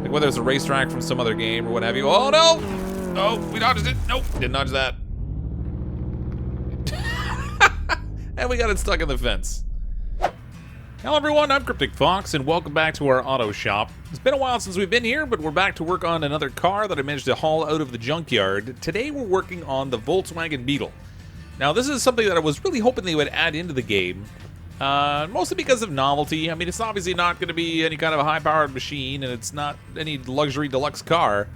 Like whether it's a racetrack from some other game or what have you. Oh no! Oh, we dodged it. Nope, didn't dodge that. And we got it stuck in the fence. Hello everyone, I'm CrypticFox, and welcome back to our auto shop. It's been a while since we've been here, but we're back to work on another car that I managed to haul out of the junkyard. Today we're working on the Volkswagen Beetle. Now this is something that I was really hoping they would add into the game, mostly because of novelty. I mean, it's obviously not going to be any kind of a high-powered machine, and it's not any luxury deluxe car.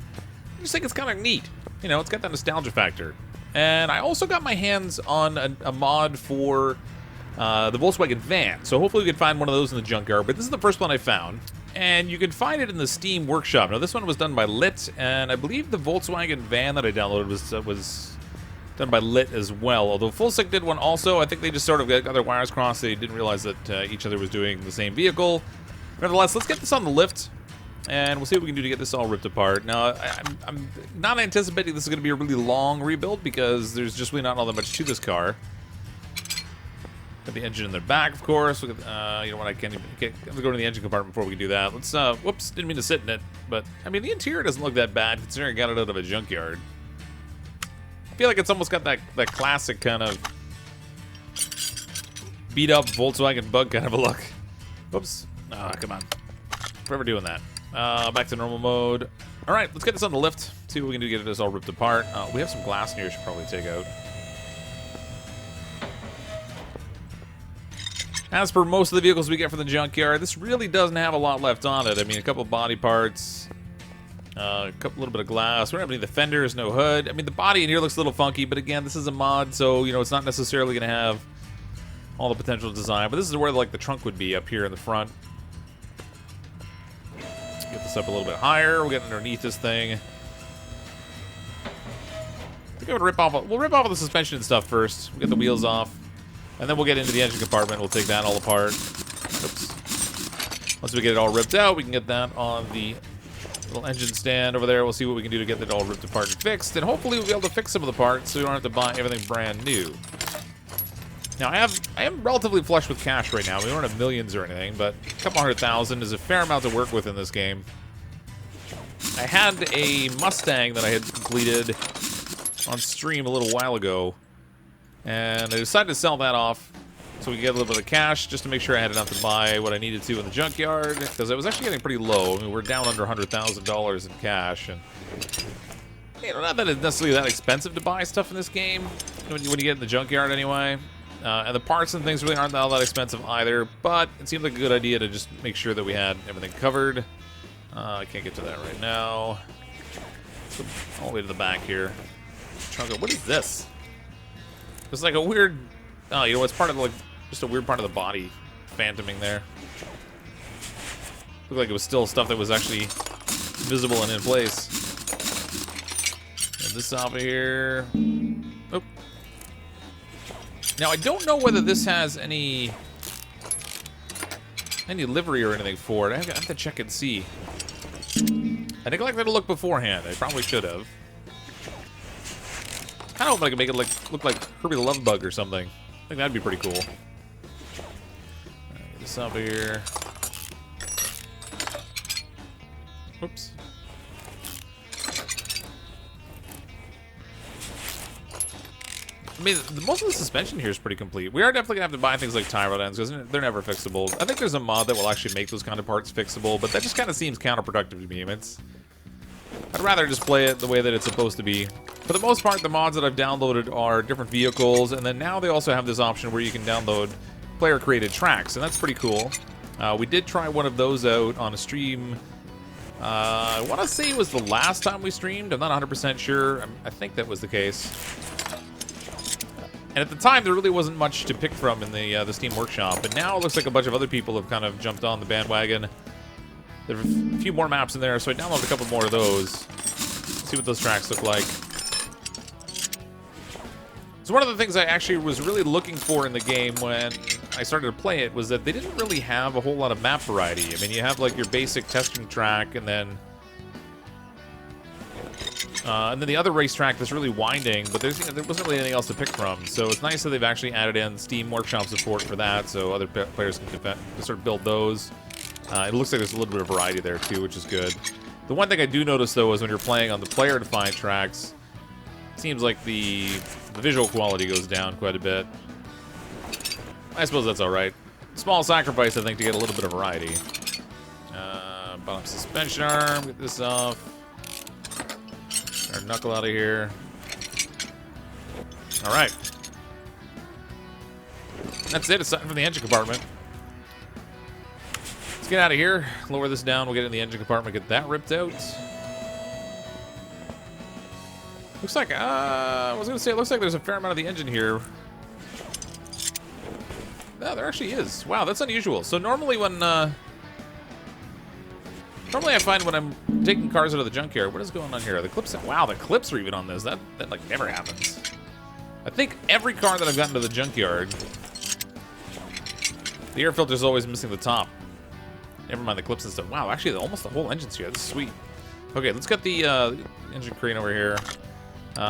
I just think it's kind of neat. You know, it's got that nostalgia factor. And I also got my hands on a mod for the Volkswagen van, so hopefully we can find one of those in the junkyard, but this is the first one I found, and you can find it in the Steam workshop. Now this one was done by Lit, and I believe the Volkswagen van that I downloaded was done by Lit as well, although FullSync did one also. I think they just sort of got their wires crossed. They didn't realize that each other was doing the same vehicle. Nevertheless, let's get this on the lift, and we'll see what we can do to get this all ripped apart. Now, I'm not anticipating this is going to be a really long rebuild, because there's just really not all that much to this car. Got the engine in the back, of course. Look at, you know what, I can't even have to go to the engine compartment before we can do that. Let's, whoops, didn't mean to sit in it. But, I mean, the interior doesn't look that bad, considering I got it out of a junkyard. I feel like it's almost got that classic kind of beat-up Volkswagen Bug kind of a look. Whoops. Ah, come on. Forever doing that. Back to normal mode. All right, let's get this on the lift. See what we can do to get this all ripped apart. We have some glass in here we should probably take out. As for most of the vehicles we get from the junkyard, this really doesn't have a lot left on it. I mean, a couple of body parts, little bit of glass. We don't have any of the fenders, no hood. I mean, the body in here looks a little funky, but again, this is a mod, so, you know, it's not necessarily going to have all the potential design. But this is where, like, the trunk would be up here in the front. Get this up a little bit higher. We'll get underneath this thing. I think I would rip off. We'll rip off the suspension and stuff first. We'll get the wheels off. And then we'll get into the engine compartment. We'll take that all apart. Oops. Once we get it all ripped out, we can get that on the little engine stand over there. We'll see what we can do to get it all ripped apart and fixed. And hopefully we'll be able to fix some of the parts so we don't have to buy everything brand new. Now, I am relatively flush with cash right now. We don't have millions or anything, but a couple $100,000 is a fair amount to work with in this game. I had a Mustang that I had completed on stream a little while ago, and I decided to sell that off so we could get a little bit of cash just to make sure I had enough to buy what I needed to in the junkyard, because I was actually getting pretty low. I mean, we're down under $100,000 in cash, and you know, not that it's necessarily that expensive to buy stuff in this game when you get in the junkyard anyway. And the parts and things really aren't all that expensive either, but it seemed like a good idea to just make sure that we had everything covered. I can't get to that right now. So, all the way to the back here. What is this? It's like a weird, oh, you know, it's part of like just a weird part of the body phantoming there. Looked like it was still stuff that was actually visible and in place. Get this off of here. Oh. Now I don't know whether this has any livery or anything for it. I have to check and see. I neglected to look beforehand. I probably should have. I don't know if I can make it look like Herbie the Love Bug or something. I think that'd be pretty cool. Get this up here. Oops. I mean, most of the suspension here is pretty complete. We are definitely going to have to buy things like tie rod ends, because they're never fixable. I think there's a mod that will actually make those kind of parts fixable, but that just kind of seems counterproductive to me. I'd rather just play it the way that it's supposed to be. For the most part, the mods that I've downloaded are different vehicles, and then now they also have this option where you can download player-created tracks, and that's pretty cool. We did try one of those out on a stream. I want to say it was the last time we streamed. I'm not 100% sure. I think that was the case. And at the time, there really wasn't much to pick from in the Steam Workshop, but now it looks like a bunch of other people have kind of jumped on the bandwagon. There are a few more maps in there, so I downloaded a couple more of those. See what those tracks look like. So one of the things I actually was really looking for in the game when I started to play it was that they didn't really have a whole lot of map variety. I mean, you have like your basic testing track, and then the other racetrack that's really winding, but there wasn't really anything else to pick from. So it's nice that they've actually added in Steam Workshop support for that, so other players can sort of build those. It looks like there's a little bit of variety there too, which is good. The one thing I do notice, though, is when you're playing on the player-defined tracks, it seems like the visual quality goes down quite a bit. I suppose that's all right. Small sacrifice, I think, to get a little bit of variety. Bottom suspension arm, get this off. Get our knuckle out of here. All right. That's it, aside from the engine compartment. Let's get out of here. Lower this down. We'll get in the engine compartment, get that ripped out. Looks like, I was going to say, it looks like there's a fair amount of the engine here. No, there actually is. Wow, that's unusual. So normally when, normally I find when I'm taking cars out of the junkyard, what is going on here? The clips, wow, the clips are even on this. That like never happens. I think every car that I've gotten to the junkyard, the air filter is always missing the top. Never mind the clips and stuff. Wow, actually, almost the whole engine's here. That's sweet. Okay, let's get the engine crane over here. We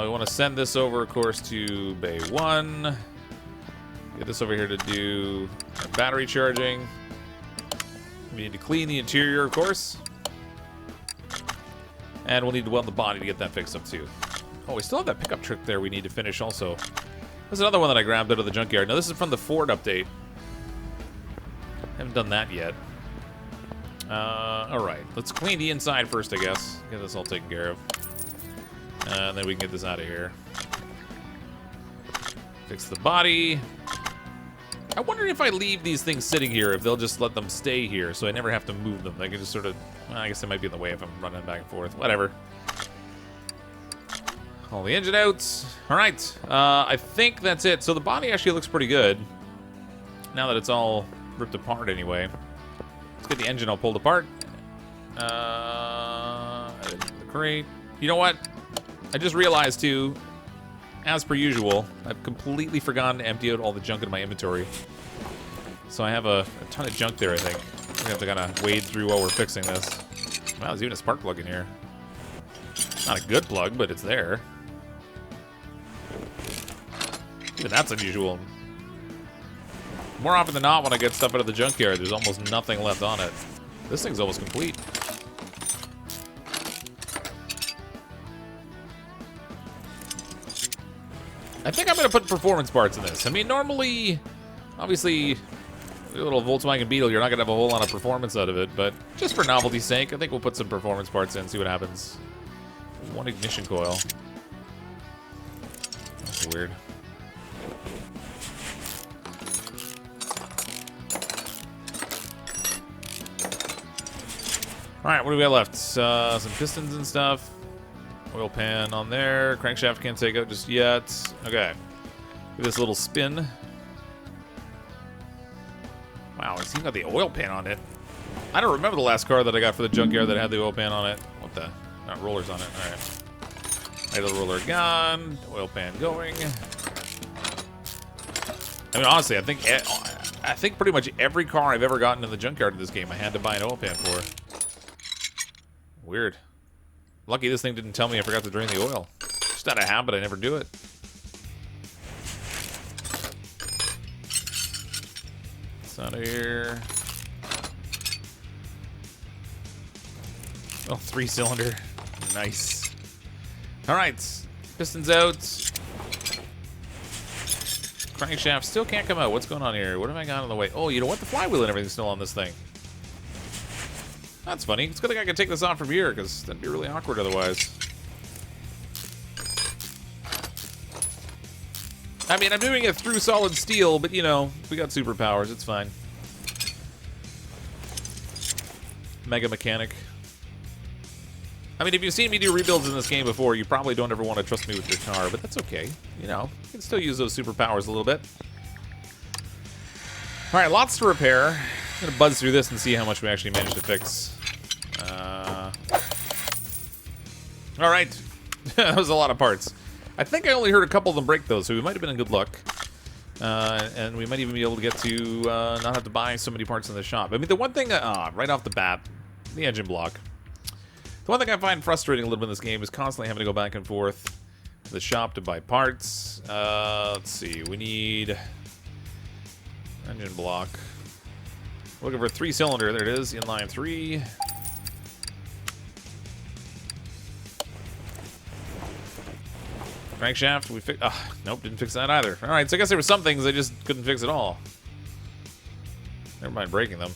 want to send this over, of course, to Bay 1. Get this over here to do battery charging. We need to clean the interior, of course. And we'll need to weld the body to get that fixed up, too. Oh, we still have that pickup trick there we need to finish also. There's another one that I grabbed out of the junkyard. Now, this is from the Ford update. Haven't done that yet. Alright, let's clean the inside first, I guess. Get this all taken care of. And then we can get this out of here. Fix the body. I wonder if I leave these things sitting here, if they'll just let them stay here, so I never have to move them. They can just sort of, well, I guess they might be in the way if I'm running back and forth. Whatever. All the engine out. Alright, I think that's it. So the body actually looks pretty good. Now that it's all ripped apart anyway. Let's get the engine all pulled apart. The crate. You know what? I just realized, too, as per usual, I've completely forgotten to empty out all the junk in my inventory. So I have a ton of junk there, I think. We have to kind of wade through while we're fixing this. Wow, there's even a spark plug in here. Not a good plug, but it's there. Even that's unusual. More often than not, when I get stuff out of the junkyard, there's almost nothing left on it. This thing's almost complete. I think I'm going to put performance parts in this. I mean, normally, obviously, a little Volkswagen Beetle, you're not going to have a whole lot of performance out of it, but just for novelty's sake, I think we'll put some performance parts in, see what happens. There's one ignition coil. That's weird. Alright, what do we got left? Some pistons and stuff. Oil pan on there. Crankshaft can't take out just yet. Okay. Give this a little spin. Wow, it's even got the oil pan on it. I don't remember the last car that I got for the junkyard that had the oil pan on it. What the? Not rollers on it. Alright. Idle roller gone. Oil pan going. I mean, honestly, I think pretty much every car I've ever gotten in the junkyard in this game I had to buy an oil pan for. Weird. Lucky this thing didn't tell me I forgot to drain the oil. Just out of habit, I never do it. It's out of here. Oh, 3-cylinder. Nice. Alright. Pistons out. Crankshaft still can't come out. What's going on here? What have I got on the way? Oh, you know what? The flywheel and everything's still on this thing. That's funny. It's good thing I can take this off from here, because that'd be really awkward otherwise. I mean, I'm doing it through solid steel, but, you know, we got superpowers. It's fine. Mega mechanic. I mean, if you've seen me do rebuilds in this game before, you probably don't ever want to trust me with your car, but that's okay. You know, you can still use those superpowers a little bit. All right, lots to repair. I'm going to buzz through this and see how much we actually managed to fix. All right. That was a lot of parts. I think I only heard a couple of them break, though, so we might have been in good luck. And we might even be able to get to not have to buy so many parts in the shop. I mean, the one thing, right off the bat, the engine block. The one thing I find frustrating a little bit in this game is constantly having to go back and forth to the shop to buy parts. Let's see. We need engine block. Looking for 3-cylinder. There it is. Inline 3. Crankshaft, we fix. Nope, didn't fix that either. All right, so I guess there were some things I just couldn't fix at all. Never mind breaking them.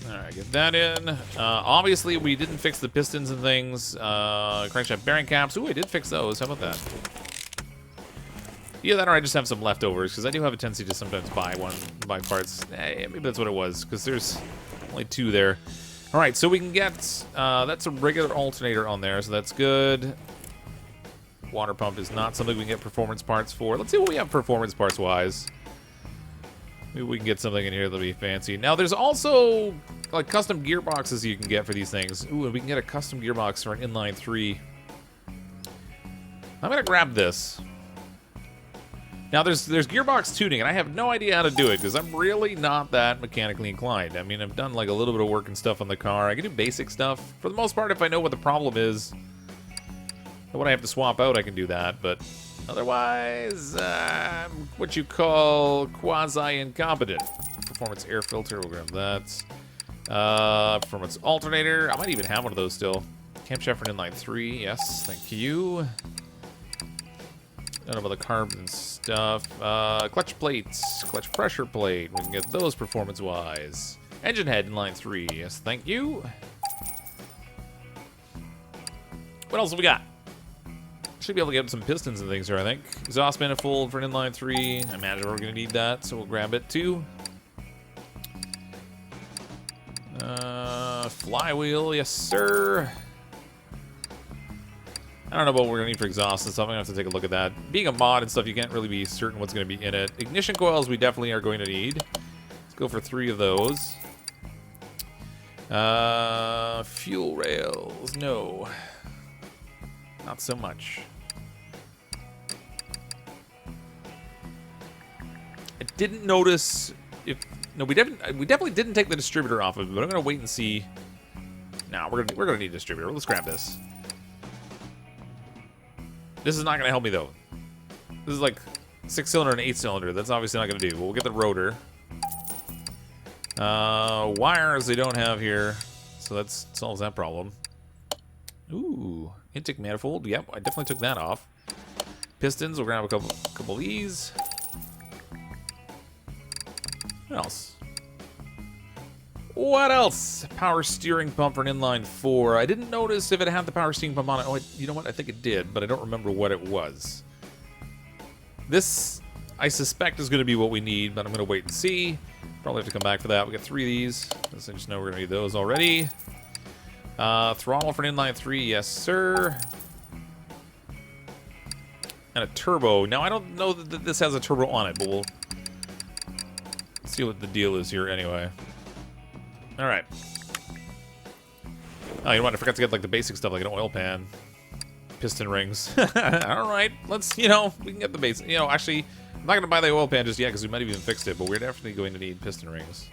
All right, get that in. Obviously, we didn't fix the pistons and things. Crankshaft bearing caps. Ooh, I did fix those. How about that? Yeah, that or I just have some leftovers, because I do have a tendency to sometimes buy parts. Maybe that's what it was, because there's only 2 there. All right, so we can get, that's a regular alternator on there, so that's good. Water pump is not something we can get performance parts for. Let's see what we have performance parts-wise. Maybe we can get something in here that'll be fancy. Now, there's also, like, custom gearboxes you can get for these things. Ooh, and we can get a custom gearbox for an inline 3. I'm gonna grab this. Now, there's gearbox tuning, and I have no idea how to do it, because I'm really not that mechanically inclined. I mean, I've done, like, a little bit of work and stuff on the car. I can do basic stuff. For the most part, if I know what the problem is, and what I have to swap out, I can do that. But otherwise, what you call quasi-incompetent. Performance air filter, we'll grab that. Performance alternator, I might even have one of those still. Camshaft for an inline 3, yes, thank you. None of the carbon stuff. Clutch plates, clutch pressure plate. We can get those performance-wise. Engine head in line 3. Yes, thank you. What else have we got? Should be able to get some pistons and things here, I think. Exhaust manifold for an inline 3. I imagine we're going to need that, so we'll grab it too. Flywheel, yes, sir. I don't know what we're going to need for exhaust and stuff. I'm going to have to take a look at that. Being a mod and stuff, you can't really be certain what's going to be in it. Ignition coils we definitely are going to need. Let's go for 3 of those. Fuel rails, no. Not so much. I didn't notice if... No, we definitely didn't take the distributor off of it, but I'm going to wait and see. No, we're gonna need a distributor. Let's grab this. This is not going to help me, though. This is like 6-cylinder and 8-cylinder. That's obviously not going to do. But we'll get the rotor. Wires they don't have here. So that solves that problem. Ooh. Intake manifold. Yep, I definitely took that off. Pistons. We'll grab a couple of these. What else? What else? Power steering pump for an inline 4. I didn't notice if it had the power steering pump on it. Oh, you know what? I think it did, but I don't remember what it was. This, I suspect, is going to be what we need, but I'm going to wait and see. Probably have to come back for that. We got 3 of these. I just know we're going to need those already. Throttle for an inline 3. Yes, sir. And a turbo. Now, I don't know that this has a turbo on it, but we'll see what the deal is here anyway. All right. Oh, you know what? I forgot to get like the basic stuff, like an oil pan, piston rings. All right, let's. We can get the basic. Actually, I'm not gonna buy the oil pan just yet because we might have even fixed it, but we're definitely going to need piston rings.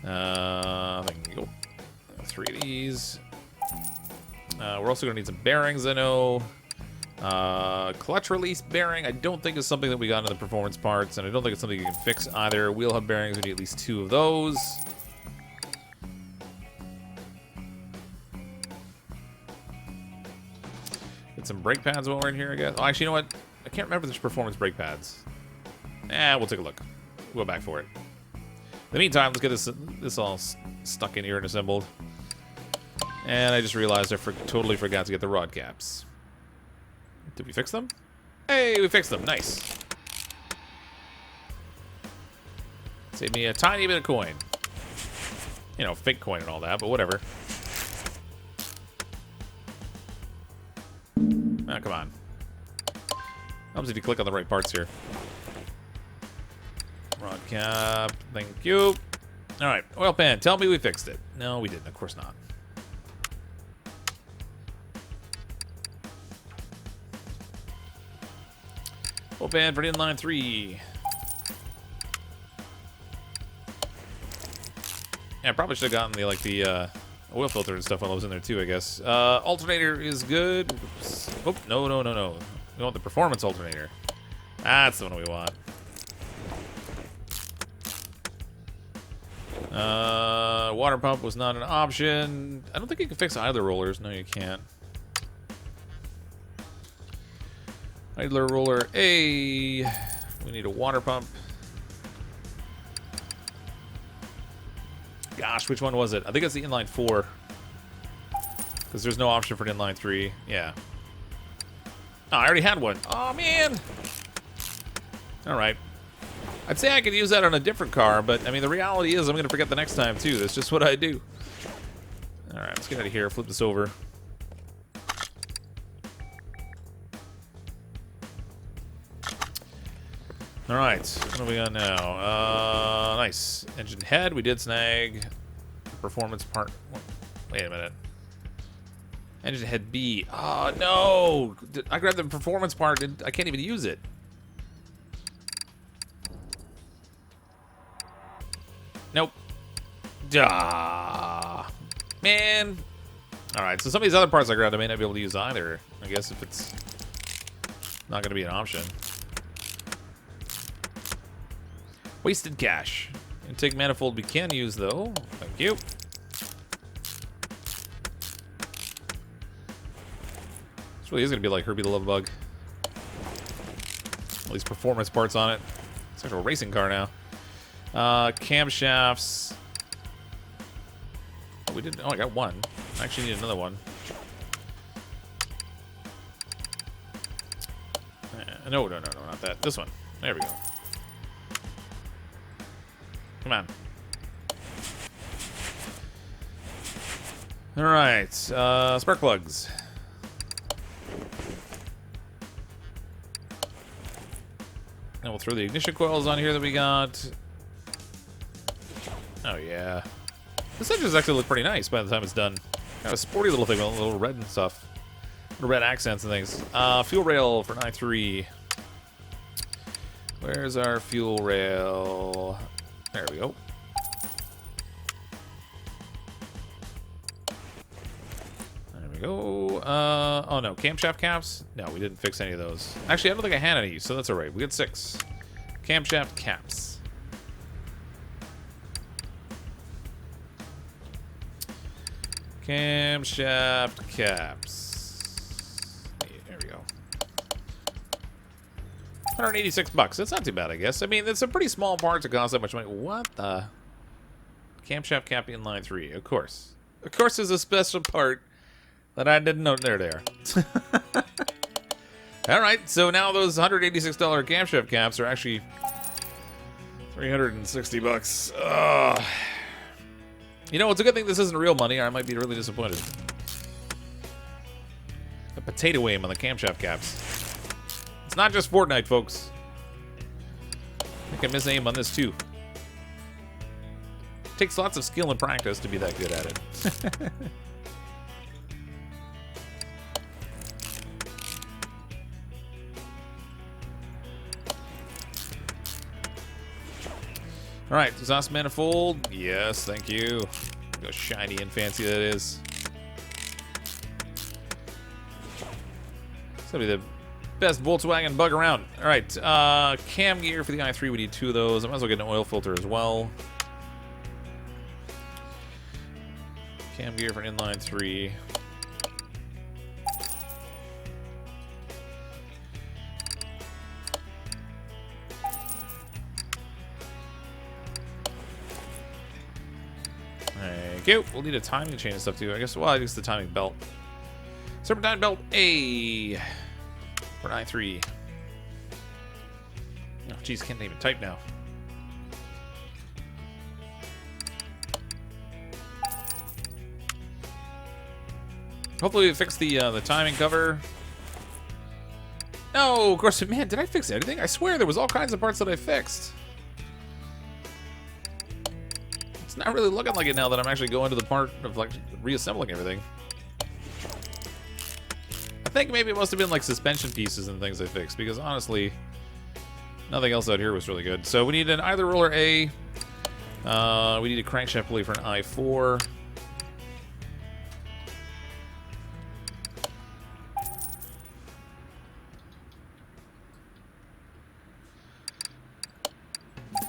I think go 3 of these. We're also gonna need some bearings. I know. Clutch release bearing, I don't think is something that we got in the performance parts, and I don't think it's something you can fix either. Wheel hub bearings, we need at least 2 of those. Get some brake pads while we're in here, I guess. Oh, actually, you know what? I can't remember if there's performance brake pads. We'll take a look. We'll go back for it. In the meantime, let's get this all stuck in here and assembled. And I just realized I totally forgot to get the rod caps. Did we fix them? Hey, we fixed them. Nice. Saved me a tiny bit of coin. Fake coin and all that, but whatever. Ah, come on. Helps if you click on the right parts here. Rod cap. Thank you. All right. Oil pan. Tell me we fixed it. No, we didn't. Of course not. Oil pan for inline 3. Yeah, I probably should have gotten the oil filter and stuff while I was in there too, I guess. Alternator is good. Oops. Oh, no. We want the performance alternator. That's the one we want. 2 Water pump was not an option. I don't think you can fix either rollers. No, you can't. Idler roller A. We need a water pump. Gosh, which one was it? I think it's the inline 4. Because there's no option for an inline 3. Yeah. Oh, I already had one. Oh, man. Alright. I'd say I could use that on a different car, but, I mean, the reality is I'm going to forget the next time, too. That's just what I do. Alright, let's get out of here. Flip this over. Alright, what do we got now? Nice. Engine head, we did snag. Performance part. Wait a minute. Engine head B. Oh, no! I grabbed the performance part and I can't even use it. Nope. Duh. Man. Alright, so some of these other parts I grabbed I may not be able to use either. I guess if it's not going to be an option. Wasted cash. Intake manifold we can use, though. Thank you. This really is going to be like Herbie the Love Bug. All these performance parts on it. It's like a racing car now. Camshafts. Oh, we didn't. Oh, I got one. I actually need another one. No, not that. This one. There we go. Come on. All right. Spark plugs. And we'll throw the ignition coils on here that we got. Oh, yeah. This engine's actually look pretty nice by the time it's done. Kind of a sporty little thing with a little red and stuff. Little red accents and things. Fuel rail for an i3. Where's our fuel rail? There we go. There we go. Oh no, camshaft caps? No, we didn't fix any of those. Actually, I don't think I had any, so that's alright. We got 6. Camshaft caps. Camshaft caps. There we go. $186. That's not too bad, I guess. I mean, it's a pretty small part to cost that much money. What the? Camshaft cap inline 3. Of course. Of course, there's a special part that I didn't know. There. All right, so now those $186 camshaft caps are actually $360. Ugh. You know, it's a good thing this isn't real money, or I might be really disappointed. A potato aim on the camshaft caps. It's not just Fortnite, folks. I can miss aim on this, too. Takes lots of skill and practice to be that good at it. Alright, exhaust manifold. Yes, thank you. Look how shiny and fancy that is. It's gonna be the best Volkswagen bug around. Alright, cam gear for the i3. We need 2 of those. I might as well get an oil filter as well. Cam gear for an inline 3. Thank you. We'll need a timing chain and stuff too. I guess, well, I guess the timing belt. Serpentine belt A for an i3. Oh, geez, can't even type now. Hopefully we fixed the timing cover. No, of course, man, did I fix anything? I swear there was all kinds of parts that I fixed. It's not really looking like it now that I'm actually going to the part of like reassembling everything. I think maybe it must have been like suspension pieces and things I fixed, because honestly, nothing else out here was really good. So we need an either roller A. We need a crankshaft pulley for an i4.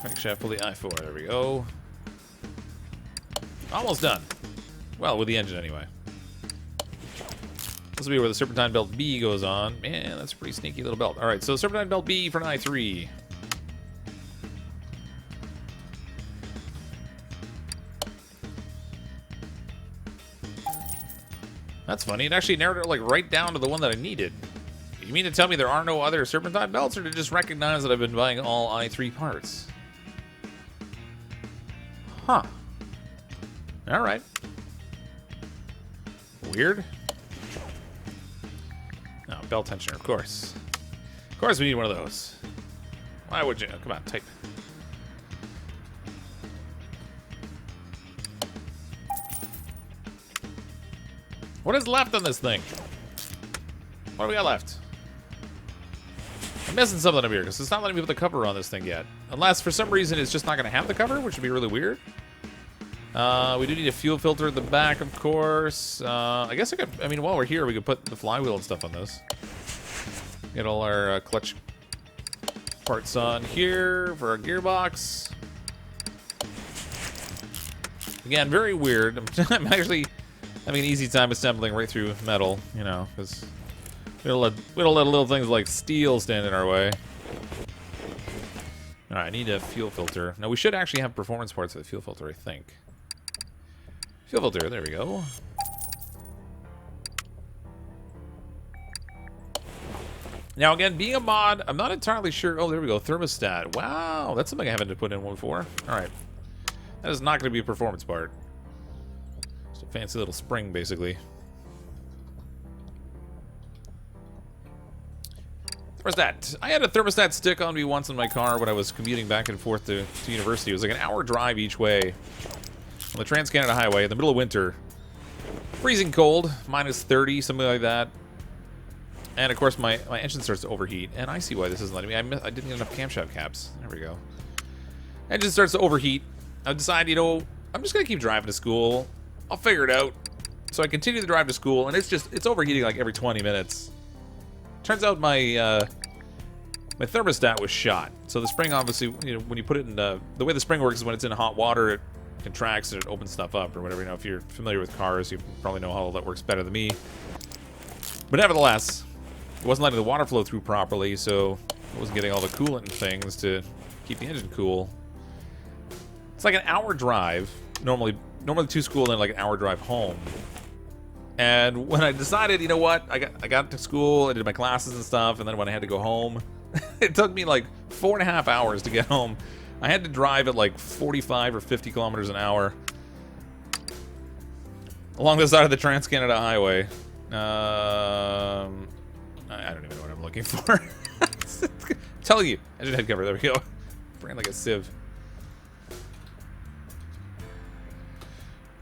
Crankshaft pulley i4. There we go. Almost done. Well, with the engine anyway. This will be where the Serpentine Belt B goes on. Man, that's a pretty sneaky little belt. Alright, so Serpentine Belt B for an i3. That's funny. It actually narrowed it like right down to the one that I needed. You mean to tell me there are no other Serpentine belts, or to just recognize that I've been buying all i3 parts? Huh. Alright. Weird. Oh, belt tensioner, of course. Of course we need one of those. Why would you? Oh, come on, type. What is left on this thing? What do we got left? I'm missing something up here because it's not letting me put the cover on this thing yet. Unless for some reason it's just not going to have the cover, which would be really weird. We do need a fuel filter at the back, of course. I guess I mean, while we're here, we could put the flywheel and stuff on this. Get all our clutch parts on here for our gearbox. Again, very weird. I'm actually having an easy time assembling right through metal, you know, because we don't let little things like steel stand in our way. All right, I need a fuel filter. Now, we should actually have performance parts for the fuel filter, I think. Fuel filter, there we go. Now, again, being a mod, I'm not entirely sure. Oh, there we go, thermostat. Wow, that's something I haven't put in one before. All right, that is not going to be a performance part. Just a fancy little spring, basically. Thermostat. I had a thermostat stick on me once in my car when I was commuting back and forth to university. It was like an hour drive each way on the Trans-Canada Highway in the middle of winter. Freezing cold, minus 30, something like that. And of course my engine starts to overheat, and I see why this isn't letting me. I didn't get enough camshaft caps. There we go. Engine starts to overheat. I decide, you know, I'm just gonna keep driving to school. I'll figure it out. So I continue to drive to school, and it's overheating like every 20 minutes. Turns out my my thermostat was shot. So the spring, obviously, you know, when you put it in the way the spring works is when it's in hot water, it contracts and it opens stuff up or whatever. You know, if you're familiar with cars, you probably know how all that works better than me. But nevertheless, it wasn't letting the water flow through properly, so I wasn't getting all the coolant and things to keep the engine cool. It's like an hour drive, normally to school, and then like an hour drive home. And when I decided, you know what, I got to school, I did my classes and stuff, and then when I had to go home, it took me like 4.5 hours to get home. I had to drive at like 45 or 50 kilometers an hour along the side of the Trans-Canada Highway. I don't even know what I'm looking for. Tell you, engine head cover. There we go. Bring like a sieve.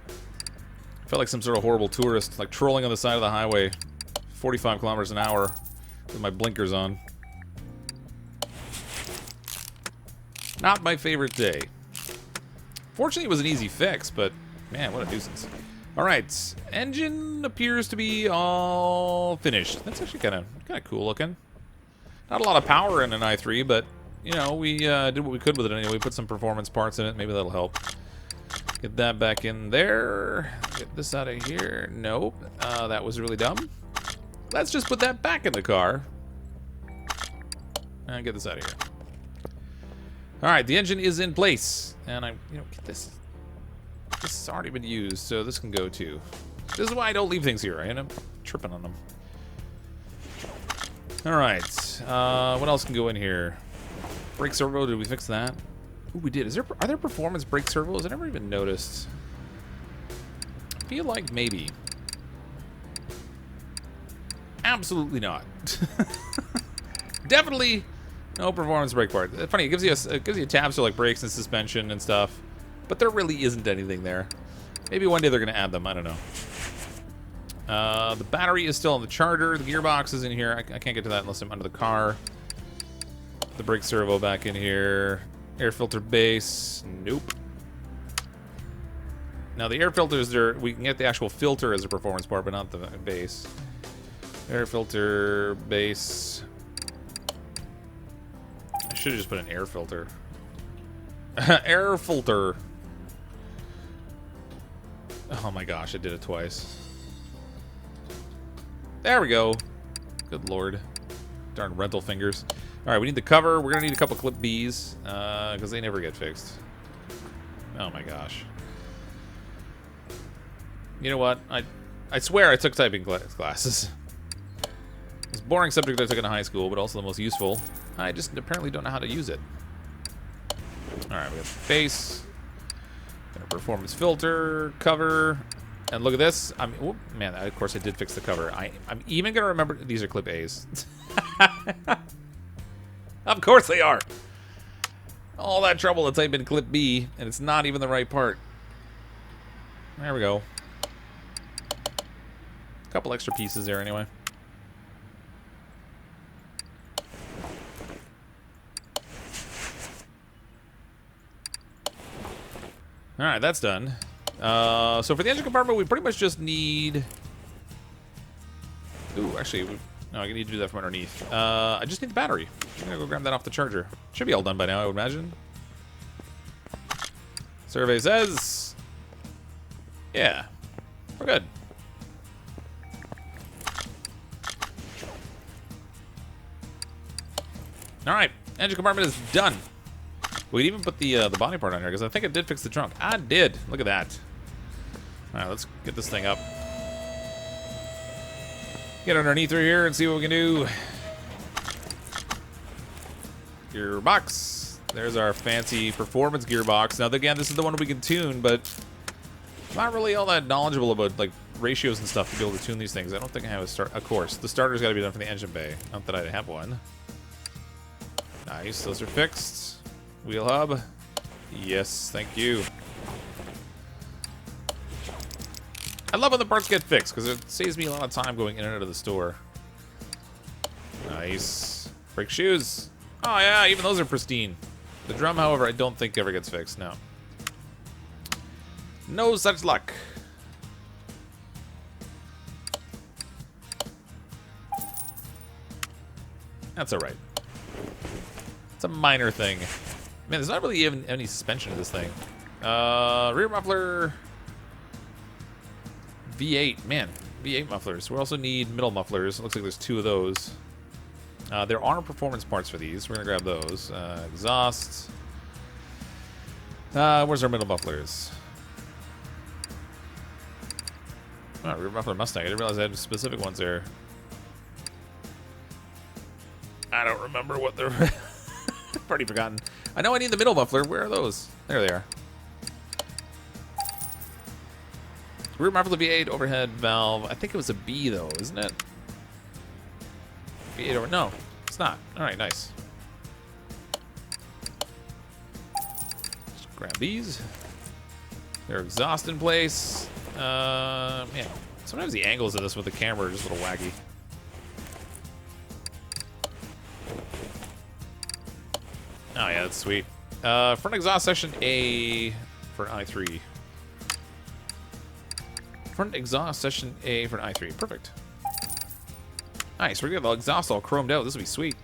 I felt like some sort of horrible tourist, like trolling on the side of the highway, 45 kilometers an hour, with my blinkers on. Not my favorite day. Fortunately, it was an easy fix, but man, what a nuisance. All right, engine appears to be all finished. That's actually kind of cool looking. Not a lot of power in an i3, but you know, we did what we could with it anyway. We put some performance parts in it. Maybe that'll help. Get that back in there. Get this out of here. Nope. That was really dumb. Let's just put that back in the car. And get this out of here. All right, the engine is in place. And get this. This has already been used, so this can go too. This is why I don't leave things here. I end up tripping on them. All right. What else can go in here? Brake servo, did we fix that? Ooh, we did. Are there performance brake servos? I never even noticed. I feel like maybe. Absolutely not. Definitely no performance brake part. It's funny, it gives you tabs for like brakes and suspension and stuff, but there really isn't anything there. Maybe one day they're gonna add them. I don't know. The battery is still on the charger. The gearbox is in here. I can't get to that unless I'm under the car. The brake servo back in here. Air filter base. Nope. Now the air filters, we can get the actual filter as a performance part, but not the base. Air filter base. I should have just put an air filter. Air filter. Oh my gosh, I did it twice. There we go. Good lord. Darn rental fingers. Alright, we need the cover. We're going to need a couple clip Bs, because they never get fixed. Oh my gosh. You know what? I swear I took typing classes. It's a boring subject I took in high school, but also the most useful. I just apparently don't know how to use it. Alright, we got the base. Got a performance filter, cover. And look at this. Oh, man, of course I did fix the cover. I'm even going to remember. These are clip A's. Of course they are. All that trouble to type in clip B, and it's not even the right part. There we go. A couple extra pieces there anyway. Alright, that's done. So for the engine compartment, we pretty much just need... Ooh, actually, no, I need to do that from underneath. I just need the battery. I'm gonna go grab that off the charger. Should be all done by now, I would imagine. Survey says... Yeah, we're good. Alright, engine compartment is done. We can even put the body part on here, because I think it did fix the trunk. I did. Look at that. Alright, let's get this thing up. Get underneath through here and see what we can do. Gearbox. There's our fancy performance gearbox. Now, again, this is the one we can tune, but I'm not really all that knowledgeable about, like, ratios and stuff to be able to tune these things. I don't think I have a start. Of course, the starter's got to be done from the engine bay. Not that I have one. Nice. Those are fixed. Wheel hub. Yes, thank you. I love when the parts get fixed, because it saves me a lot of time going in and out of the store. Nice. Brake shoes. Oh yeah, even those are pristine. The drum, however, I don't think ever gets fixed, no. No such luck. That's alright. It's a minor thing. Man, there's not really even any suspension to this thing. Rear muffler. V8. Man, V8 mufflers. We also need middle mufflers. It looks like there's 2 of those. There are performance parts for these. We're going to grab those. Exhaust. Where's our middle mufflers? Oh, rear muffler Mustang. I didn't realize I had specific ones there. I don't remember what they're... I've already forgotten. I know I need the middle muffler. Where are those? There they are. Rear muffler V8 overhead valve. I think it was a B though, isn't it? V8 over. No, it's not. All right, nice. Just grab these. Their exhaust in place. Man, sometimes the angles of this with the camera are just a little wacky. Oh yeah, that's sweet. Front exhaust section A for an i3. Front exhaust section A for an i3. Perfect. Nice, we're gonna have the exhaust all chromed out. This will be sweet.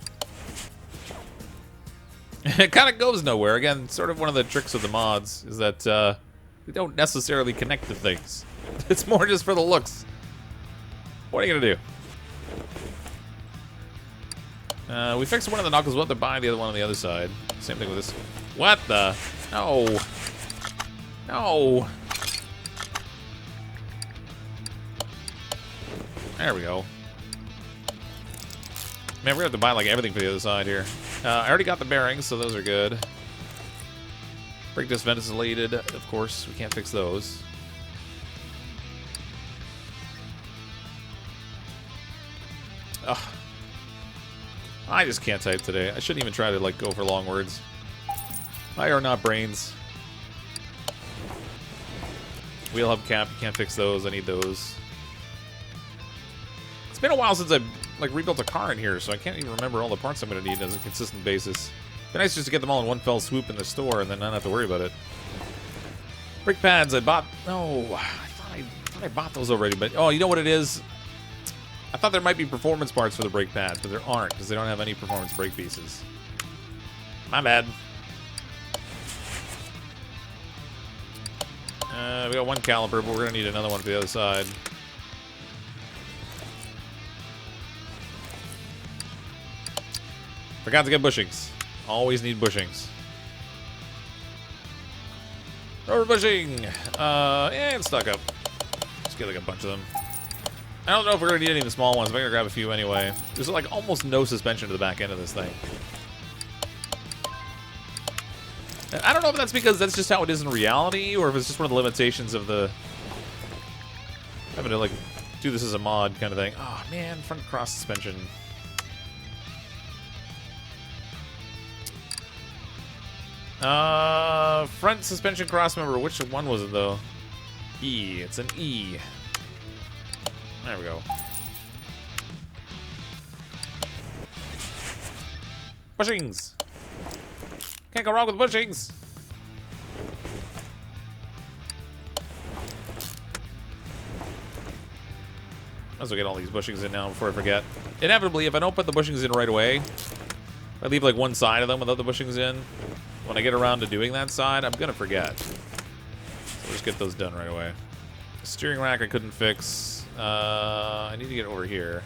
It kind of goes nowhere. Again, sort of one of the tricks of the mods is that they don't necessarily connect to things. It's more just for the looks. What are you gonna do? We fixed one of the knuckles. We'll have to buy the other one on the other side. Same thing with this. What the? No. No. There we go. Man, we're gonna have to buy like everything for the other side here. I already got the bearings, so those are good. Brake disc ventilated, of course. We can't fix those. Ugh. I just can't type today. I shouldn't even try to like go for long words. I are not brains. Wheel hub cap, you can't fix those. I need those. It's been a while since I've like rebuilt a car in here, so I can't even remember all the parts I'm going to need as a consistent basis. It'd be nice just to get them all in one fell swoop in the store and then not have to worry about it. Brake pads, I bought... No, I thought I bought those already, but... Oh, you know what it is? I thought there might be performance parts for the brake pads, but there aren't, because they don't have any performance brake pieces. My bad. We got one caliper, but we're going to need another one for the other side. Forgot to get bushings. Always need bushings. Rubber bushing! And stuck up. Let's get like a bunch of them. I don't know if we're going to need any of the small ones, but I'm going to grab a few anyway. There's like almost no suspension to the back end of this thing. I don't know if that's because that's just how it is in reality, or if it's just one of the limitations of the having to like do this as a mod kind of thing. Oh man, front cross suspension. Front suspension cross member. Which one was it though? E. It's an E. There we go. Bushings. Can't go wrong with bushings. Might as well get all these bushings in now before I forget. Inevitably, if I don't put the bushings in right away, I leave like one side of them without the bushings in. When I get around to doing that side, I'm gonna forget. So we'll just get those done right away. The steering rack I couldn't fix. I need to get over here.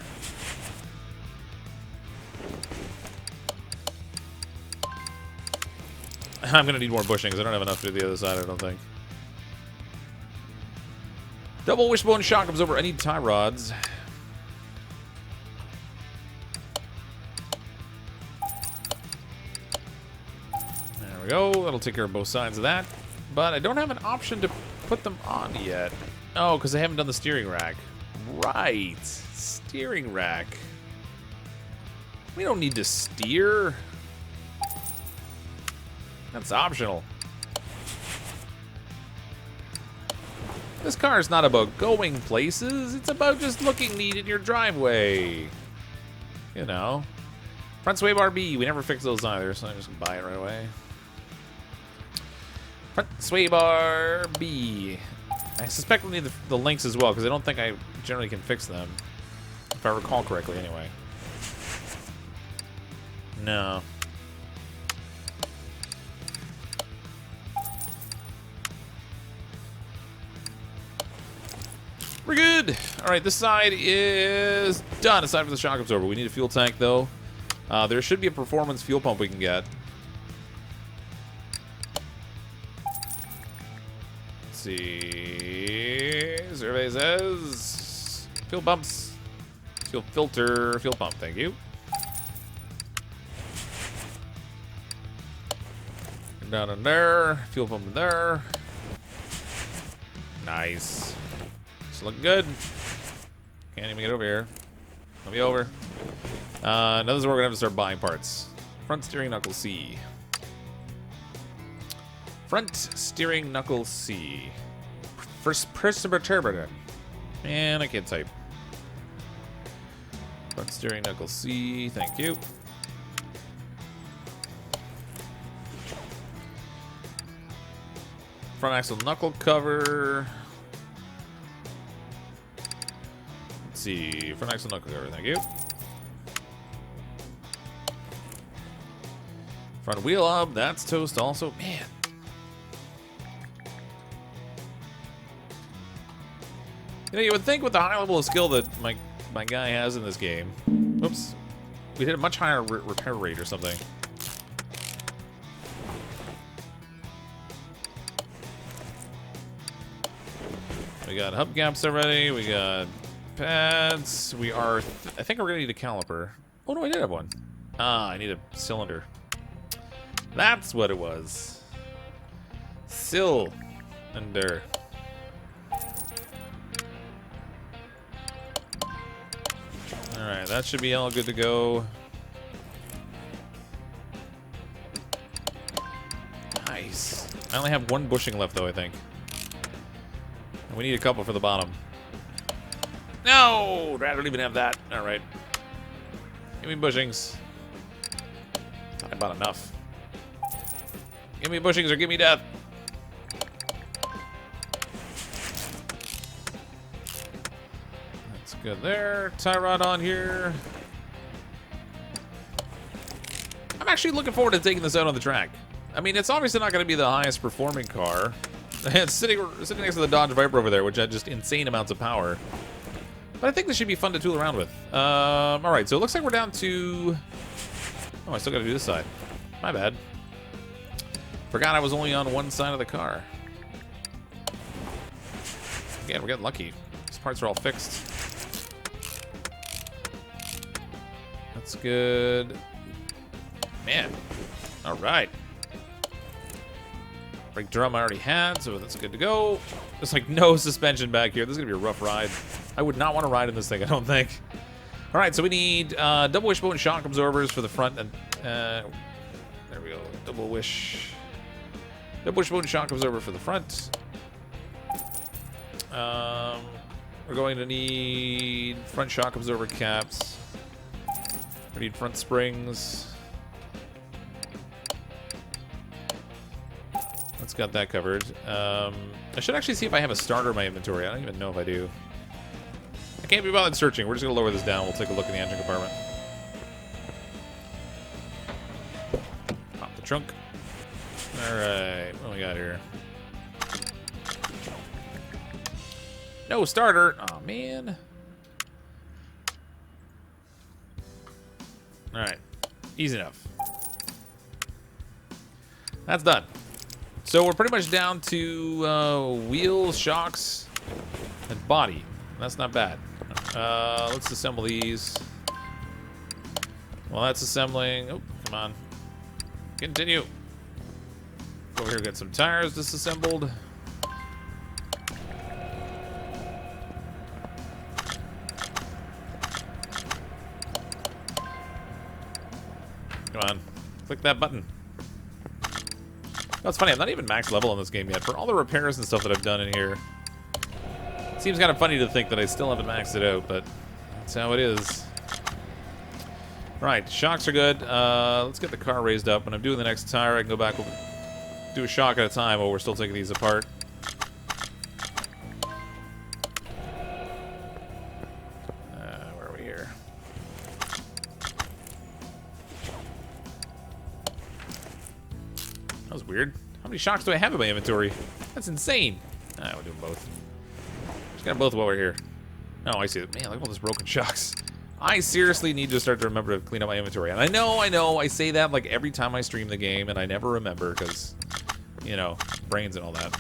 I'm gonna need more bushings. I don't have enough to do the other side, I don't think. Double wishbone shock comes over. I need tie rods. There we go. That'll take care of both sides of that. But I don't have an option to put them on yet. Oh, because I haven't done the steering rack. Right. Steering rack. We don't need to steer. That's optional. This car is not about going places. It's about just looking neat in your driveway. You know. Front sway bar B. We never fixed those either, so I'm just going to buy it right away. Front sway bar B. I suspect we'll need the links as well, because I don't think I generally can fix them. If I recall correctly, anyway. No. We're good. All right, this side is done, aside from the shock absorber. We need a fuel tank, though. There should be a performance fuel pump we can get. Let's see. Survey says fuel pumps. Fuel filter, fuel pump, thank you. Down in there. Fuel pump in there. Nice. It's looking good. Can't even get over here. Let me over. Now this is where we're gonna have to start buying parts. Front steering knuckle C. Front steering knuckle C. First perturbator. And I can't type. Front steering knuckle C. Thank you. Front axle knuckle cover. Let's see. Front axle knuckle cover. Thank you. Front wheel hub. That's toast also. Man. You know, you would think with the high level of skill that my guy has in this game. Oops. We'd hit a much higher repair rate or something. We got hubcaps already. We got pads. We are... I think we're going to need a caliper. Oh, no, I did have one. Ah, I need a cylinder. That's what it was. Cylinder. Alright, that should be all good to go. Nice. I only have one bushing left, though, I think. We need a couple for the bottom. No! I don't even have that. Alright. Give me bushings. I bought enough. Give me bushings or give me death. That's good there. Tie rod on here. I'm actually looking forward to taking this out on the track. I mean, it's obviously not going to be the highest performing car. It's sitting next to the Dodge Viper over there, which had just insane amounts of power. But I think this should be fun to tool around with. All right, so it looks like we're down to... Oh, I still got to do this side. My bad. Forgot I was only on one side of the car. Yeah, we're getting lucky. These parts are all fixed. That's good. Man. All right. Brake drum I already had, so that's good to go. There's like no suspension back here. This is going to be a rough ride. I would not want to ride in this thing, I don't think. All right, so we need double wishbone shock absorbers for the front. And there we go. Double wishbone shock absorber for the front. We're going to need front shock absorber caps. We need front springs. Let's got that covered. I should actually see if I have a starter in my inventory. I don't even know if I do. I can't be bothered searching. We're just going to lower this down. We'll take a look in the engine compartment. Pop the trunk. Alright, what do we got here? No starter. Oh man. Alright. Easy enough. That's done. So we're pretty much down to wheels, shocks, and body. That's not bad. Let's assemble these. Well, that's assembling. Oh, come on. Continue. Go over here, get some tires disassembled. Come on. Click that button. That's funny, I'm not even max level in this game yet. For all the repairs and stuff that I've done in here, it seems kind of funny to think that I still haven't maxed it out, but that's how it is. Right, shocks are good. Let's get the car raised up. When I'm doing the next tire, I can go back, do a shock at a time while we're still taking these apart. Where are we here? That was weird. How many shocks do I have in my inventory? That's insane. We'll do them both. Just got them both while we're here. Oh, I see it. Man, look at all those broken shocks. I seriously need to start to remember to clean up my inventory. And I know, I say that like every time I stream the game, and I never remember because, you know, brains and all that.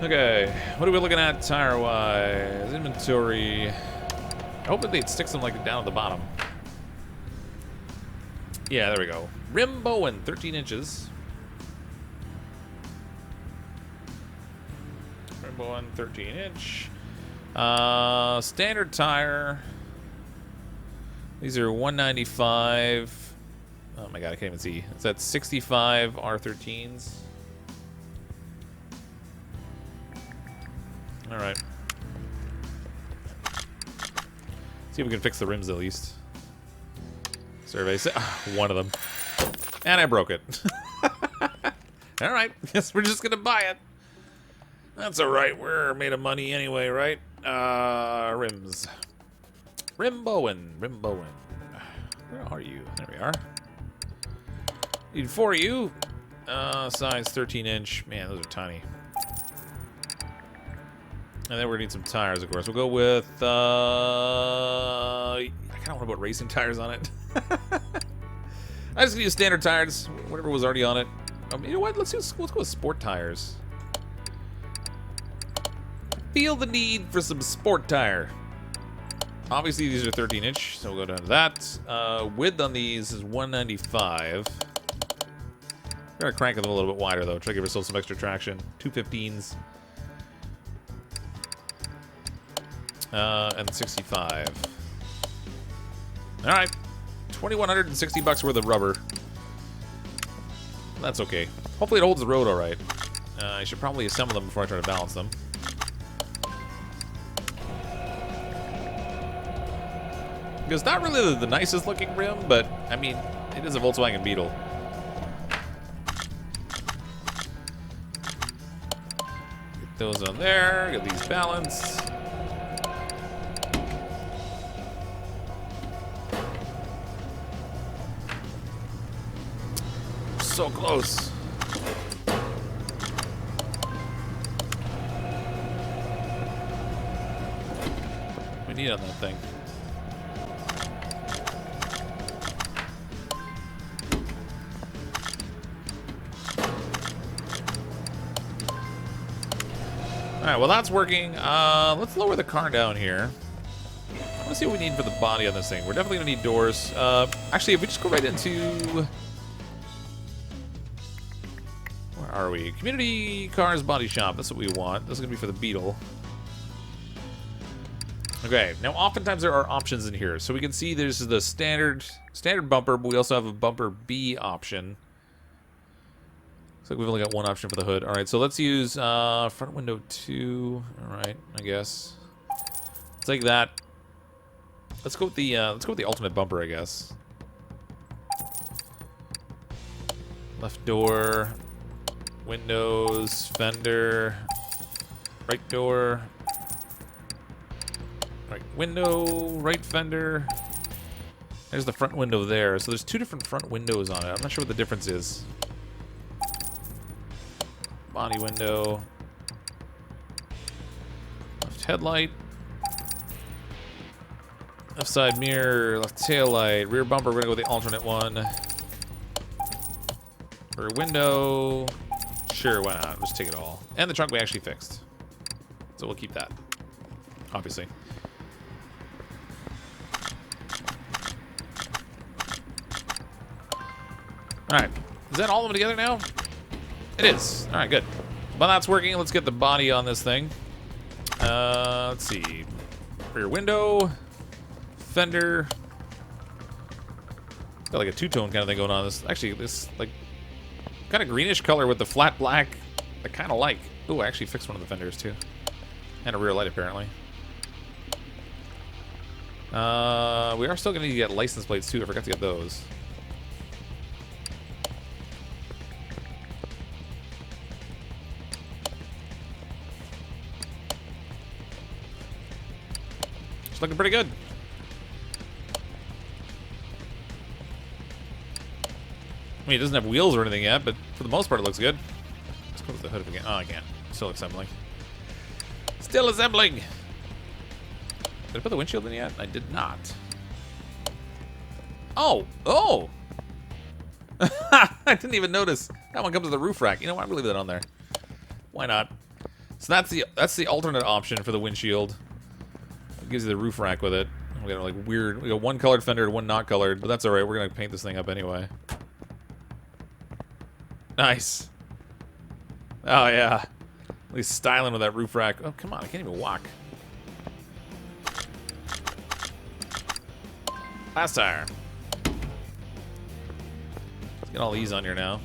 Okay, what are we looking at tire-wise? Inventory. I hope that they'd stick some like down at the bottom. Yeah, there we go. Rim Bowen, 13 inches. Rim Bowen, 13 inch. Standard tire. These are 195. Oh my god, I can't even see. It's at 65 R13s. All right. See if we can fix the rims at least. Survey set. One of them. And I broke it. All right. Guess we're just going to buy it. That's all right. We're made of money anyway, right? Rims. Rim Bowen. Rim Bowen. Where are you? There we are. Need 4 of you. Size 13 inch. Man, those are tiny. And then we're going to need some tires, of course. We'll go with... I kind of want to put racing tires on it. I just gonna use standard tires, whatever was already on it. You know what? Let's go with sport tires. Feel the need for some sport tire. Obviously, these are 13 inch, so we'll go down to that. Width on these is 195. We're gonna crank them a little bit wider though. Try to give ourselves some extra traction. 215s. And 65. All right. $2,160 worth of rubber. That's okay. Hopefully it holds the road all right. I should probably assemble them before I try to balance them. It's not really the nicest looking rim, but I mean, it is a Volkswagen Beetle. Get those on there. Get these balanced. so close. We need on that thing. Alright, well that's working. Let's lower the car down here. Let's see what we need for the body on this thing. We're definitely gonna need doors. Actually, if we just go right into... Where are we? Community Cars Body Shop. That's what we want. This is gonna be for the Beetle. Okay, now oftentimes there are options in here. So we can see there's the standard bumper, but we also have a bumper B option. Looks like we've only got one option for the hood. All right, so let's use front window 2. All right, I guess. Let's take that. Let's go with the alternate bumper, I guess. Left door, windows, fender, right door, right window, right fender. There's the front window there. So there's 2 different front windows on it. I'm not sure what the difference is. Body window, left headlight, left side mirror, left tail light, rear bumper. We're gonna go with the alternate one. Rear window, sure, why not? Just take it all. And the trunk we actually fixed, so we'll keep that, obviously. All right, is that all of them together now? It is. All right, good. Well, that's working. Let's get the body on this thing. Let's see. Rear window, fender. Got like a two-tone kind of thing going on. This actually, this like kind of greenish color with the flat black. I kind of like. Ooh, I actually fixed one of the fenders too, and a rear light apparently. We are still gonna need to get license plates too. I forgot to get those. It's looking pretty good. I mean, it doesn't have wheels or anything yet, but for the most part, it looks good. Let's close the hood up again. Oh, I can't. Still assembling. Still assembling! Did I put the windshield in yet? I did not. Oh! Oh! I didn't even notice. That one comes with a roof rack. You know what? I'm gonna leave that on there. Why not? So that's the alternate option for the windshield. It gives you the roof rack with it. We got like weird. We got one colored fender and one not colored, but that's all right. We're gonna paint this thing up anyway. Nice. Oh yeah. At least styling with that roof rack. Oh come on! I can't even walk. Last tire. Let's get all these on here now.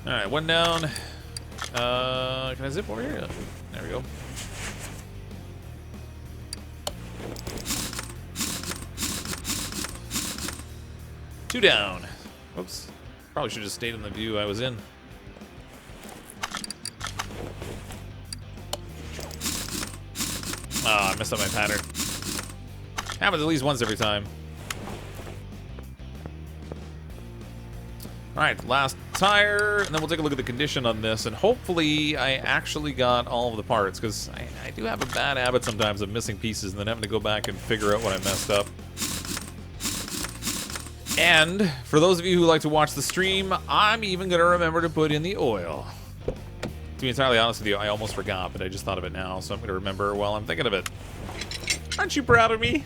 Alright, one down. Can I zip over here? There we go. Two down. Oops. Probably should have just stayed in the view I was in. Oh, I messed up my pattern. Happens at least once every time. Alright, last tire, and then we'll take a look at the condition on this, and hopefully I actually got all of the parts, because I do have a bad habit sometimes of missing pieces and then having to go back and figure out what I messed up. And for those of you who like to watch the stream, I'm even going to remember to put in the oil. To be entirely honest with you, I almost forgot, but I just thought of it now, so I'm going to remember while I'm thinking of it. Aren't you proud of me?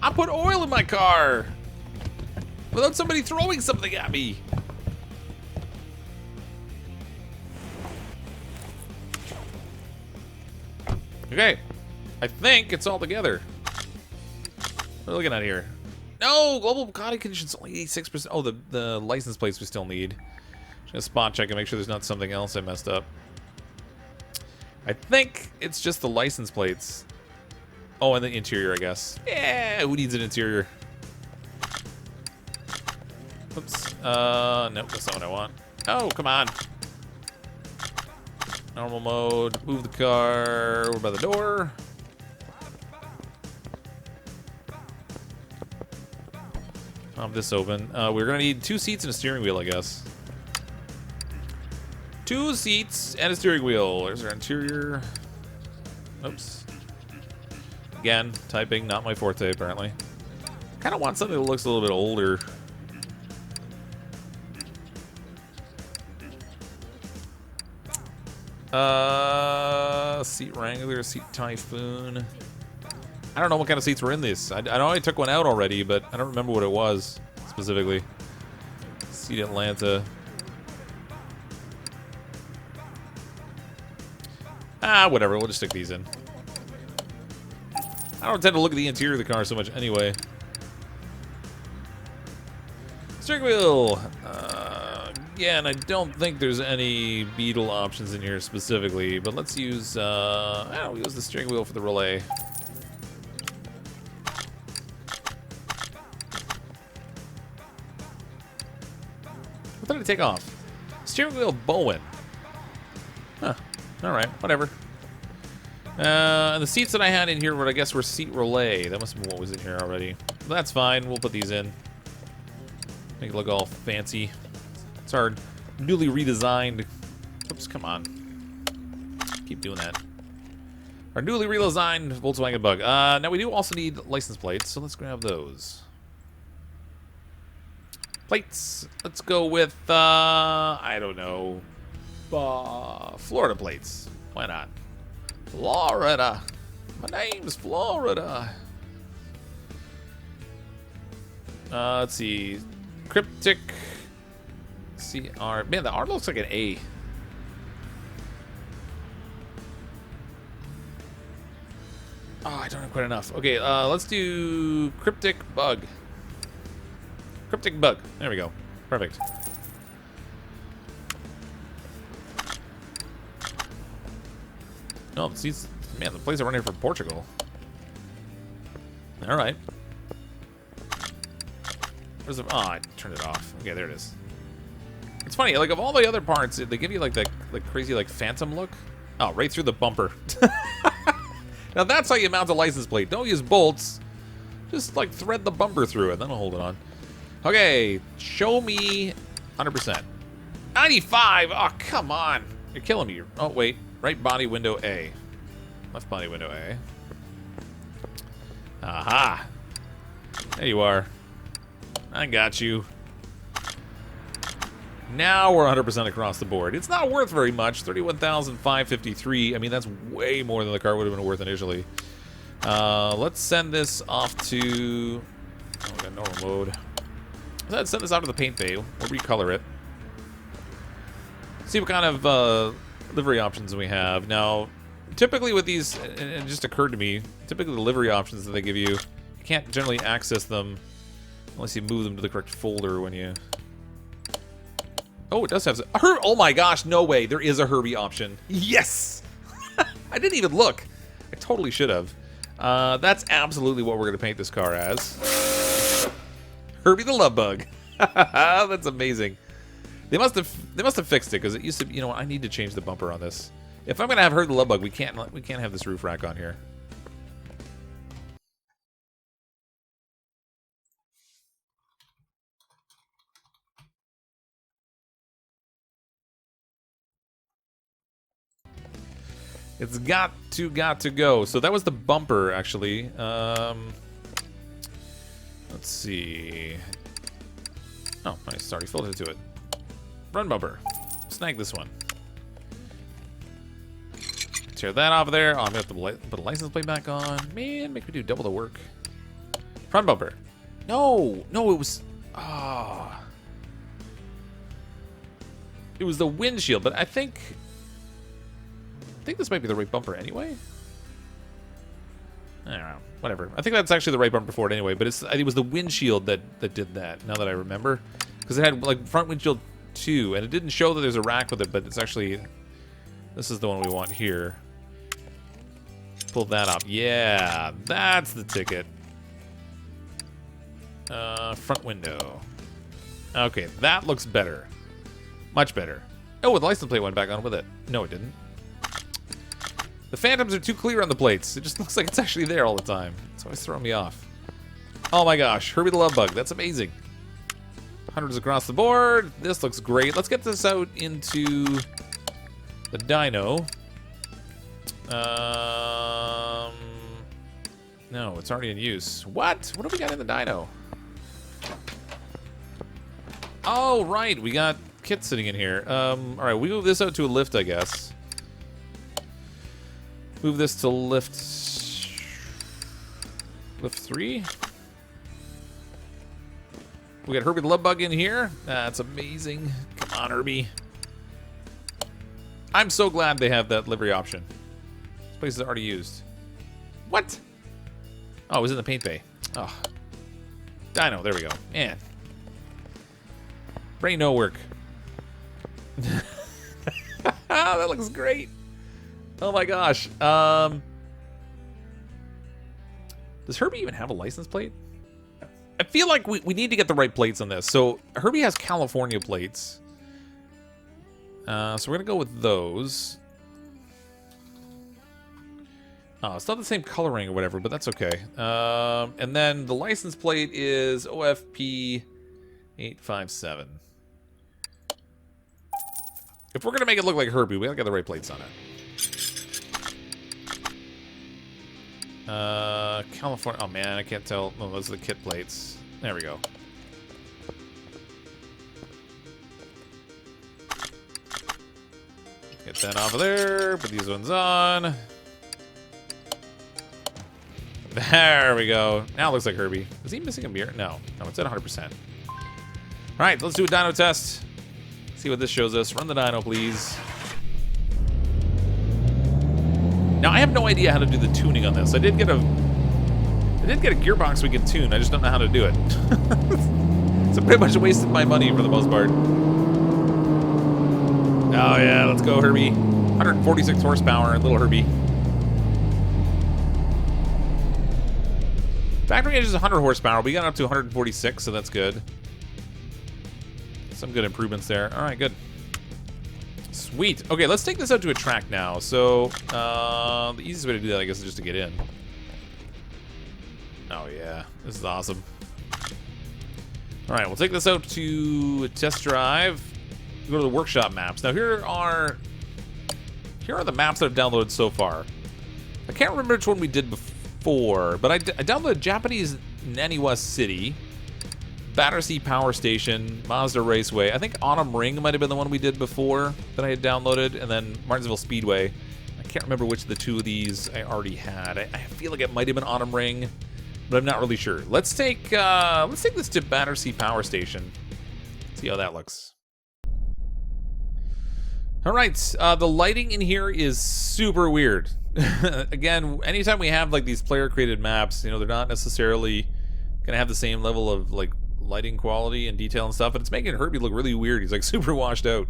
I put oil in my car! Without somebody throwing something at me. Okay. I think it's all together. What are we looking at here? No! Global body conditions only 86%. Oh, the license plates we still need. Just gonna spot check and make sure there's not something else I messed up. I think it's just the license plates. Oh, and the interior, I guess. Yeah, who needs an interior? Oops. Nope, that's not what I want. Oh, come on. Normal mode. Move the car over by the door. I'll have this open. We're gonna need 2 seats and a steering wheel, I guess. 2 seats and a steering wheel. There's our interior. Oops. Again, typing, not my forte, apparently. Kind of want something that looks a little bit older. Seat Wrangler, seat Typhoon. I don't know what kind of seats were in this. I know I took one out already, but I don't remember what it was specifically. Seat Atlanta. Whatever. We'll just stick these in. I don't tend to look at the interior of the car so much anyway. Steering wheel. Again, I don't think there's any Beetle options in here specifically, but let's use, we'll use the steering wheel for the relay. What did I take off? Steering wheel Bowen. Huh. Alright, whatever. And the seats that I had in here were, I guess, were seat relay. That must have been what was in here already. But that's fine. We'll put these in. Make it look all fancy. It's our newly redesigned... Oops, come on. Keep doing that. Our newly redesigned Volkswagen Bug. Now, we do also need license plates, so let's grab those. Plates. Let's go with, I don't know, Florida plates. Why not? Florida. My name's Florida. Let's see. Cryptic CR. Man, the R looks like an A. Oh, I don't have quite enough. Okay, let's do Cryptic Bug. Cryptic Bug. There we go. Perfect. No, these, man, the plates are running from Portugal. All right. Where's the? Oh, I turned it off. Okay, there it is. It's funny, like of all the other parts, they give you like that, like crazy, like phantom look. Oh, right through the bumper. Now that's how you mount a license plate. Don't use bolts. Just like thread the bumper through it, then I'll hold it on. Okay, show me 100%. 95. Oh, come on. You're killing me. Oh, wait. Right body window A. Left body window A. Aha. There you are. I got you. Now we're 100% across the board. It's not worth very much. 31,553. I mean, that's way more than the car would have been worth initially. Let's send this off to... Oh, we got normal mode. Let's send this out to the paint bay. We'll recolor it. See what kind of livery options we have. Now, typically with these, and it just occurred to me, typically the livery options that they give you, you can't generally access them unless you move them to the correct folder when you... Oh, it does have... Oh my gosh, no way. There is a Herbie option. Yes! I didn't even look. I totally should have. That's absolutely what we're going to paint this car as. Herbie the Love Bug. That's amazing. They must have fixed it because it used to. You know what? I need to change the bumper on this. If I'm going to have Herbie the Love Bug, we can't have this roof rack on here. It's got to go. So that was the bumper, actually. Let's see. Oh, nice. It's already filled into it. Run bumper. Snag this one. Tear that off of there. Oh, I'm going to have to put a license plate back on. Man, make me do double the work. Front bumper. No, it was... Ah. Oh. It was the windshield, but I think this might be the right bumper anyway. I don't know. Whatever. I think that's actually the right bumper for it anyway, but it was the windshield that did that, now that I remember. Because it had, like, front windshield 2, and it didn't show that there's a rack with it, but it's actually... This is the one we want here. Pull that up. Yeah, that's the ticket. Front window. Okay, that looks better. Much better. Oh, the license plate went back on with it. No, it didn't. The phantoms are too clear on the plates. It just looks like it's actually there all the time. It's always throwing me off. Oh my gosh, Herbie the Love Bug. That's amazing. Hundreds across the board. This looks great. Let's get this out into the dyno. No, it's already in use. What? What do we got in the dyno? Oh, right. We got kit sitting in here. All right, we move this out to a lift, I guess. Move this to lift 3. We got Herbie the Love Bug in here. That's amazing. Come on, Herbie. I'm so glad they have that livery option. This place is already used. What? Oh, it was in the paint bay. Oh. Dyno, there we go. Man. Brain no work. That looks great. Oh my gosh. Does Herbie even have a license plate? I feel like we need to get the right plates on this. So Herbie has California plates. So we're going to go with those. Oh, it's not the same coloring or whatever, but that's okay. And then the license plate is OFP 857. If we're going to make it look like Herbie, we got to get the right plates on it. California. Oh man, I can't tell. Oh, those are the kit plates. There we go. Get that off of there. Put these ones on. There we go. Now it looks like Herbie. Is he missing a mirror? No. No, it's at 100%. All right, let's do a dyno test. See what this shows us. Run the dyno, please. Now, I have no idea how to do the tuning on this. I did get a gearbox we can tune. I just don't know how to do it. So pretty much wasted my money for the most part. Oh, yeah. Let's go, Herbie. 146 horsepower, little Herbie. Factory edge is 100 horsepower. We got up to 146, so that's good. Some good improvements there. All right, good. Sweet. Okay, let's take this out to a track now. So, the easiest way to do that, I guess, is just to get in. Oh, yeah. This is awesome. All right, we'll take this out to a test drive. Go to the workshop maps. Now, here are the maps that I've downloaded so far. I can't remember which one we did before, but I downloaded Japanese Naniwa City, Battersea Power Station, Mazda Raceway. I think Autumn Ring might have been the one we did before that I had downloaded, and then Martinsville Speedway. I can't remember which of the two of these I already had. I feel like it might have been Autumn Ring, but I'm not really sure. Let's take this to Battersea Power Station. See how that looks. All right, the lighting in here is super weird. Again, anytime we have like these player-created maps, you know, they're not necessarily gonna have the same level of like lighting quality and detail and stuff, but it's making Herbie look really weird. He's like super washed out.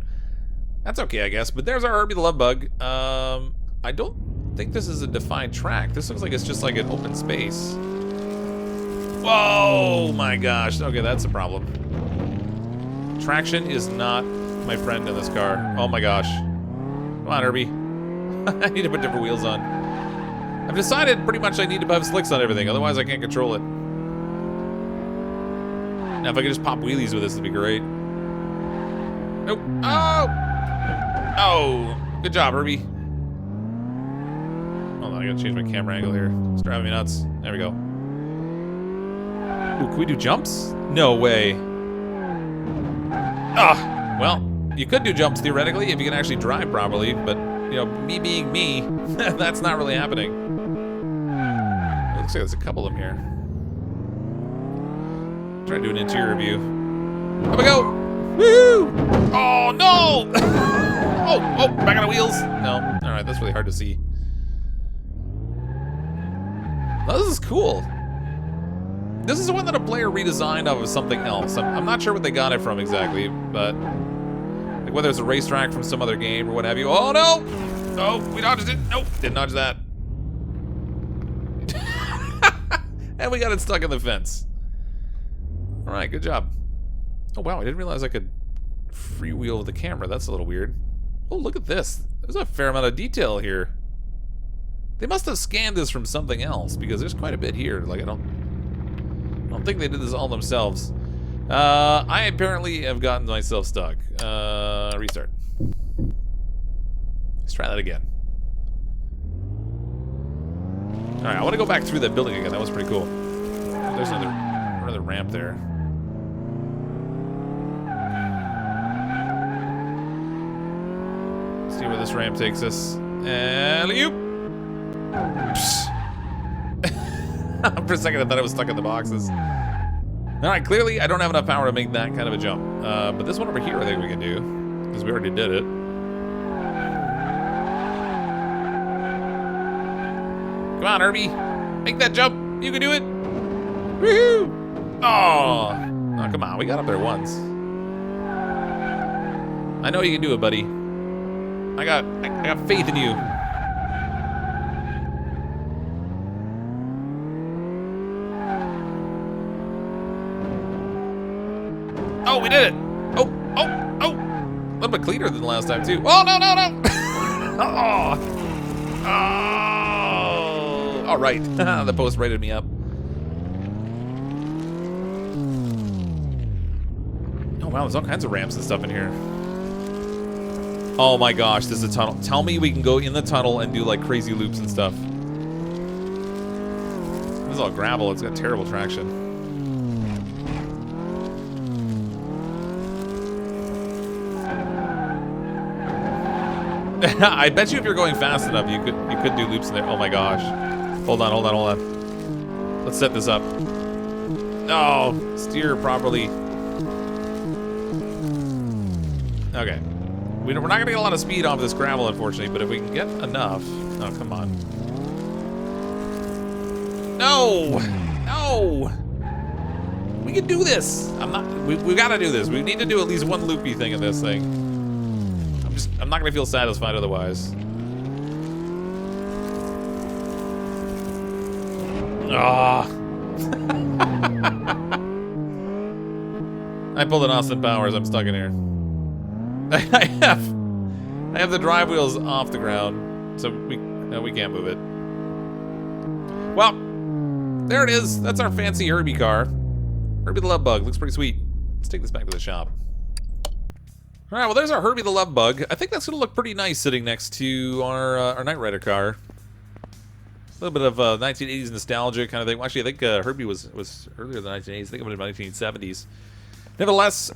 That's okay, I guess. But there's our Herbie the Love Bug. I don't think this is a defined track. This looks like it's just like an open space. Whoa, my gosh. Okay, that's a problem. Traction is not my friend in this car. Oh my gosh. Come on, Herbie. I need to put different wheels on. I've decided pretty much I need to have slicks on everything, otherwise I can't control it. Now if I could just pop wheelies with this, it'd be great. Nope. Oh! Oh! Good job, Herbie. Hold on, I gotta change my camera angle here. It's driving me nuts. There we go. Ooh, can we do jumps? No way. Ah! Well, you could do jumps theoretically if you can actually drive properly, but, you know, me being me, that's not really happening. It looks like there's a couple of them here. Try to do an interior view. Here we go! Woo! Oh, no! Oh, back on the wheels. No. All right, that's really hard to see. Oh, this is cool. This is the one that a player redesigned off of something else. I'm not sure what they got it from exactly, but like whether it's a racetrack from some other game or what have you. Oh, no! Oh, we dodged it. Nope, didn't dodge that. And we got it stuck in the fence. All right, good job. Oh, wow, I didn't realize I could freewheel with the camera. That's a little weird. Oh, look at this. There's a fair amount of detail here. They must have scanned this from something else because there's quite a bit here. Like, I don't think they did this all themselves. I apparently have gotten myself stuck. Restart. Let's try that again. Alright, I want to go back through that building again. That was pretty cool. There's another ramp there. See where this ramp takes us. Alley-oop! For a second I thought I was stuck in the boxes. Alright, clearly I don't have enough power to make that kind of a jump. But this one over here I think we can do. Because we already did it. Come on, Herbie. Make that jump. You can do it. Woohoo! Oh, come on. We got up there once. I know you can do it, buddy. I got faith in you. Oh, we did it. Oh. A little bit cleaner than the last time, too. Oh, no. Oh. All right. The post rated me up. Oh, wow. There's all kinds of ramps and stuff in here. Oh, my gosh. This is a tunnel. Tell me we can go in the tunnel and do, like, crazy loops and stuff. This is all gravel. It's got terrible traction. I bet you if you're going fast enough, you could do loops in there. Oh my gosh. Hold on. Let's set this up. Oh, steer properly. Okay. We're not gonna get a lot of speed off this gravel, unfortunately, but if we can get enough. Oh, come on. No! We can do this. We gotta do this. We need to do at least one loopy thing in this thing. I'm not gonna feel satisfied otherwise. Ah. I pulled an Austin Powers. I'm stuck in here. I have the drive wheels off the ground, so we can't move it. Well, there it is. That's our fancy Herbie car. Herbie the Love Bug. Looks pretty sweet. Let's take this back to the shop. All right, well, there's our Herbie the Love Bug. I think that's going to look pretty nice sitting next to our Knight Rider car. A little bit of 1980s nostalgia kind of thing. Well, actually, I think Herbie was earlier than 1980s. I think it was 1970s. Nevertheless,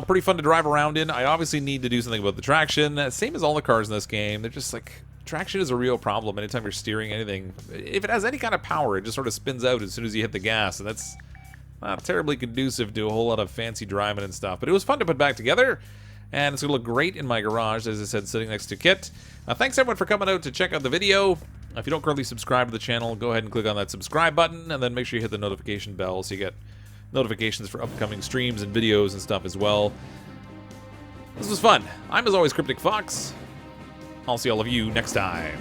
pretty fun to drive around in. I obviously need to do something about the traction. Same as all the cars in this game. They're just like, traction is a real problem anytime you're steering anything. If it has any kind of power, it just sort of spins out as soon as you hit the gas, and that's not terribly conducive to a whole lot of fancy driving and stuff. But it was fun to put back together. And it's going to look great in my garage, as I said, sitting next to Kit. Thanks, everyone, for coming out to check out the video. If you don't currently subscribe to the channel, go ahead and click on that subscribe button, and then make sure you hit the notification bell so you get notifications for upcoming streams and videos and stuff as well. This was fun. I'm, as always, CrypticFox. I'll see all of you next time.